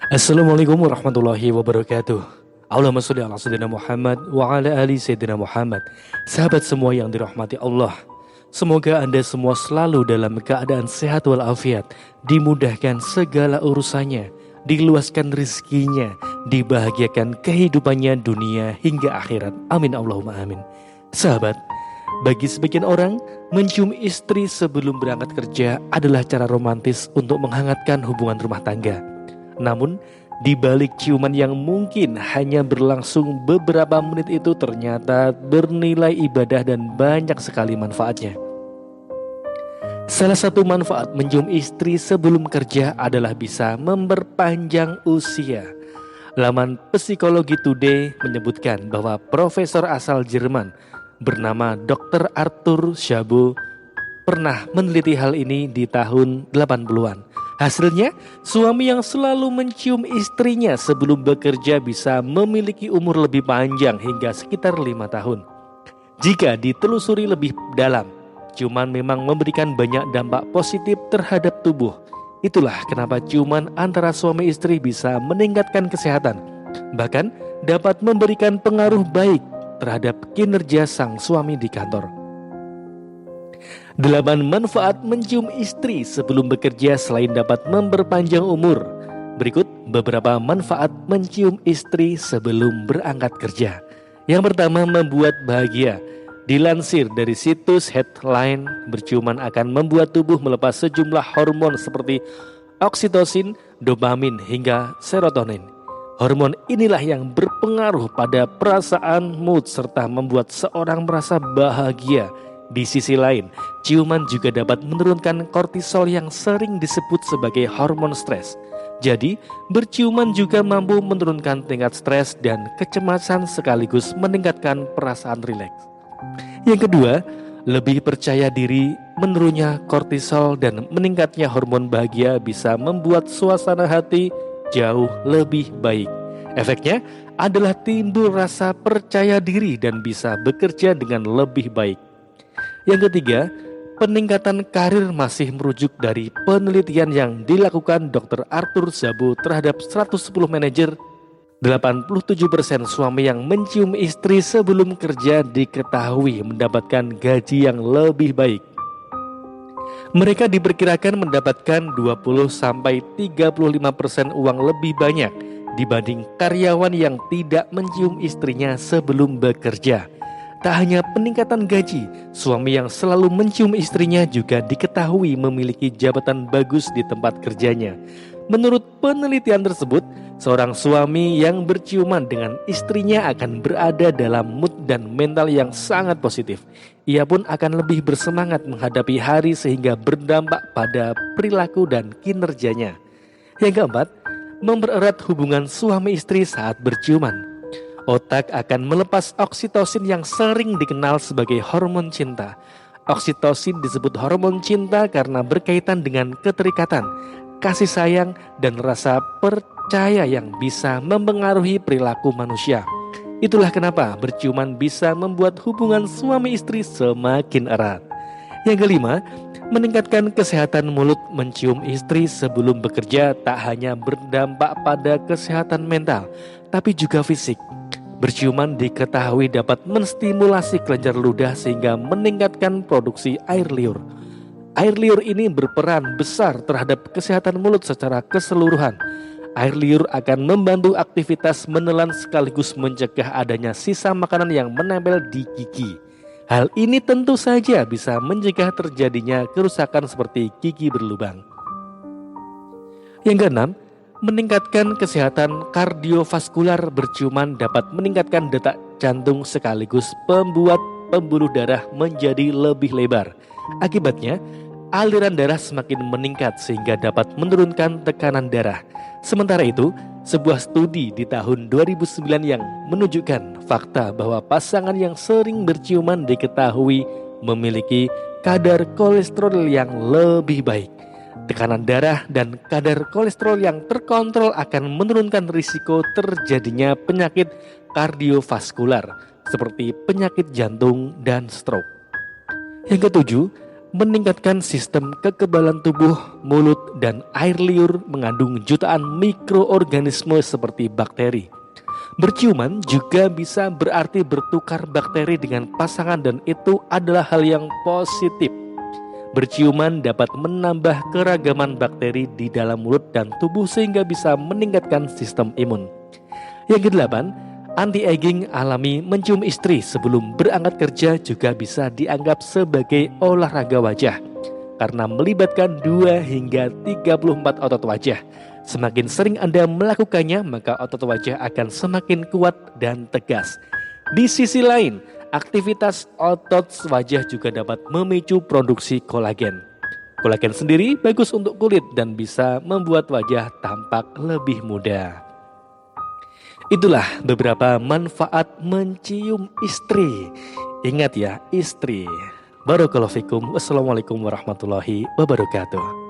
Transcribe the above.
Assalamualaikum warahmatullahi wabarakatuh. Allahumma sholli ala sayyidina Muhammad wa ala ali sayyidina Muhammad. Sahabat semua yang dirahmati Allah, semoga Anda semua selalu dalam keadaan sehat walafiat, dimudahkan segala urusannya, diluaskan rezekinya, dibahagiakan kehidupannya dunia hingga akhirat. Amin Allahumma amin. Sahabat, bagi sebagian orang, mencium istri sebelum berangkat kerja adalah cara romantis untuk menghangatkan hubungan rumah tangga. Namun, di balik ciuman yang mungkin hanya berlangsung beberapa menit itu ternyata bernilai ibadah dan banyak sekali manfaatnya. Salah satu manfaat mencium istri sebelum kerja adalah bisa memperpanjang usia. Laman Psikologi Today menyebutkan bahwa profesor asal Jerman bernama Dr. Arthur Szabo pernah meneliti hal ini di tahun 80-an. Hasilnya, suami yang selalu mencium istrinya sebelum bekerja bisa memiliki umur lebih panjang hingga sekitar 5 tahun. Jika ditelusuri lebih dalam, ciuman memang memberikan banyak dampak positif terhadap tubuh. Itulah kenapa ciuman antara suami istri bisa meningkatkan kesehatan, bahkan dapat memberikan pengaruh baik terhadap kinerja sang suami di kantor. 8 manfaat mencium istri sebelum bekerja selain dapat memperpanjang umur. Berikut beberapa manfaat mencium istri sebelum berangkat kerja. Yang pertama, membuat bahagia. Dilansir dari situs Headline, berciuman akan membuat tubuh melepas sejumlah hormon seperti oksitosin, dopamin, hingga serotonin. Hormon inilah yang berpengaruh pada perasaan, mood, serta membuat seorang merasa bahagia. Di sisi lain, ciuman juga dapat menurunkan kortisol yang sering disebut sebagai hormon stres. Jadi, berciuman juga mampu menurunkan tingkat stres dan kecemasan sekaligus meningkatkan perasaan rileks. Yang kedua, lebih percaya diri. Menurunnya kortisol dan meningkatnya hormon bahagia bisa membuat suasana hati jauh lebih baik. Efeknya adalah timbul rasa percaya diri dan bisa bekerja dengan lebih baik. Yang ketiga, peningkatan karir masih merujuk dari penelitian yang dilakukan Dr. Arthur Szabo terhadap 110 manajer. 87% suami yang mencium istri sebelum kerja diketahui mendapatkan gaji yang lebih baik. Mereka diperkirakan mendapatkan 20-35% uang lebih banyak dibanding karyawan yang tidak mencium istrinya sebelum bekerja. Tak hanya peningkatan gaji, suami yang selalu mencium istrinya juga diketahui memiliki jabatan bagus di tempat kerjanya. Menurut penelitian tersebut, seorang suami yang berciuman dengan istrinya akan berada dalam mood dan mental yang sangat positif. Ia pun akan lebih bersemangat menghadapi hari sehingga berdampak pada perilaku dan kinerjanya. Yang keempat, mempererat hubungan suami istri saat berciuman. Otak akan melepas oksitosin yang sering dikenal sebagai hormon cinta. Oksitosin disebut hormon cinta karena berkaitan dengan keterikatan, kasih sayang, dan rasa percaya yang bisa mempengaruhi perilaku manusia. Itulah kenapa berciuman bisa membuat hubungan suami istri semakin erat. Yang kelima, meningkatkan kesehatan mulut. Mencium istri sebelum bekerja tak hanya berdampak pada kesehatan mental, tapi juga fisik. Berciuman diketahui dapat menstimulasi kelenjar ludah sehingga meningkatkan produksi air liur. Air liur ini berperan besar terhadap kesehatan mulut secara keseluruhan. Air liur akan membantu aktivitas menelan sekaligus mencegah adanya sisa makanan yang menempel di gigi. Hal ini tentu saja bisa mencegah terjadinya kerusakan seperti gigi berlubang. Yang keenam, meningkatkan kesehatan kardiovaskular. Berciuman dapat meningkatkan detak jantung sekaligus membuat pembuluh darah menjadi lebih lebar. Akibatnya, aliran darah semakin meningkat sehingga dapat menurunkan tekanan darah. Sementara itu, sebuah studi di tahun 2009 yang menunjukkan fakta bahwa pasangan yang sering berciuman diketahui memiliki kadar kolesterol yang lebih baik. Tekanan darah dan kadar kolesterol yang terkontrol akan menurunkan risiko terjadinya penyakit kardiovaskular seperti penyakit jantung dan stroke. Yang ketujuh, meningkatkan sistem kekebalan tubuh, mulut, dan air liur mengandung jutaan mikroorganisme seperti bakteri. Berciuman juga bisa berarti bertukar bakteri dengan pasangan dan itu adalah hal yang positif. Berciuman dapat menambah keragaman bakteri di dalam mulut dan tubuh sehingga bisa meningkatkan sistem imun. Yang kedelapan, anti-aging alami mencium istri sebelum berangkat kerja juga bisa dianggap sebagai olahraga wajah karena melibatkan 2 hingga 34 otot wajah. Semakin sering Anda melakukannya, maka otot wajah akan semakin kuat dan tegas. Di sisi lain, aktivitas otot wajah juga dapat memicu produksi kolagen. Kolagen sendiri bagus untuk kulit dan bisa membuat wajah tampak lebih muda. Itulah beberapa manfaat mencium istri. Ingat ya, istri. Barakallahu fikum. Wassalamualaikum warahmatullahi wabarakatuh.